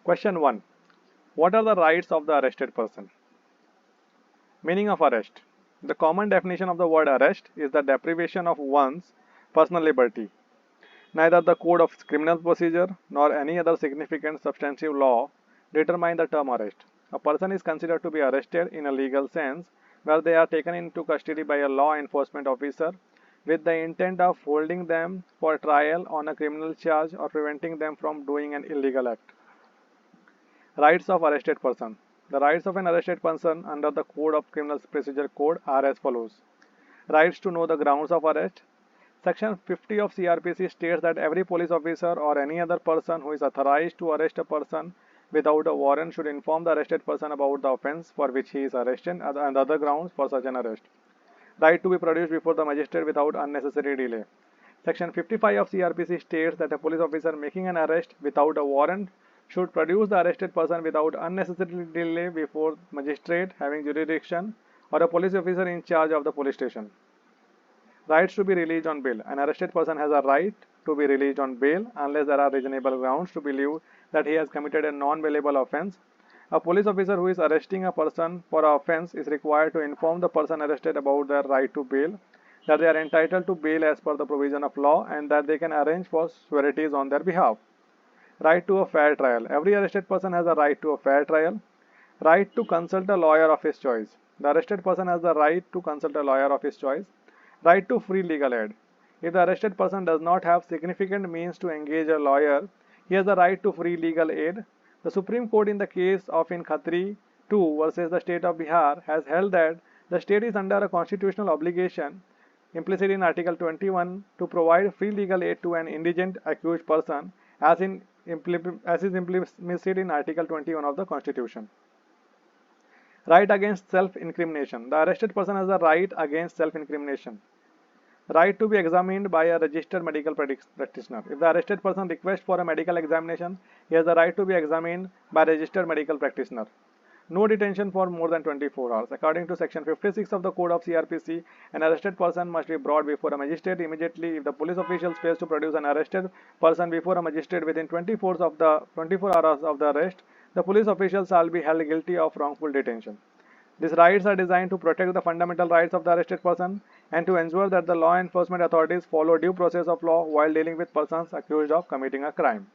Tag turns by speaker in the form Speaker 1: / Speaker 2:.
Speaker 1: Question 1. What are the rights of the arrested person? Meaning of arrest. The common definition of the word arrest is the deprivation of one's personal liberty. Neither the Code of Criminal Procedure nor any other significant substantive law determine the term arrest. A person is considered to be arrested in a legal sense where they are taken into custody by a law enforcement officer with the intent of holding them for trial on a criminal charge or preventing them from doing an illegal act. Rights of arrested person. The rights of an arrested person under the Code of Criminal Procedure Code are as follows. Rights to know the grounds of arrest. Section 50 of CRPC states that every police officer or any other person who is authorized to arrest a person without a warrant should inform the arrested person about the offence for which he is arrested and other grounds for such an arrest. Right to be produced before the magistrate without unnecessary delay. Section 55 of CRPC states that a police officer making an arrest without a warrant should produce the arrested person without unnecessary delay before magistrate having jurisdiction or a police officer in charge of the police station. Rights to be released on bail. An arrested person has a right to be released on bail unless there are reasonable grounds to believe that he has committed a non-bailable offence. A police officer who is arresting a person for an offence is required to inform the person arrested about their right to bail, that they are entitled to bail as per the provision of law, and that they can arrange for sureties on their behalf. Right to a fair trial. Every arrested person has a right to a fair trial. Right to consult a lawyer of his choice. The arrested person has the right to consult a lawyer of his choice. Right to free legal aid. If the arrested person does not have significant means to engage a lawyer, he has the right to free legal aid. The Supreme Court in the case of in Khatri 2 versus the state of Bihar has held that the state is under a constitutional obligation implicit in Article 21 to provide free legal aid to an indigent accused person as is implicit in Article 21 of the Constitution. Right against self-incrimination. The arrested person has a right against self-incrimination. Right to be examined by a registered medical practitioner. If the arrested person requests for a medical examination, he has the right to be examined by a registered medical practitioner. No detention for more than 24 hours. According to Section 56 of the Code of CRPC, an arrested person must be brought before a magistrate immediately. If the police officials fail to produce an arrested person before a magistrate within 24 hours of the arrest, the police officials shall be held guilty of wrongful detention. These rights are designed to protect the fundamental rights of the arrested person and to ensure that the law enforcement authorities follow due process of law while dealing with persons accused of committing a crime.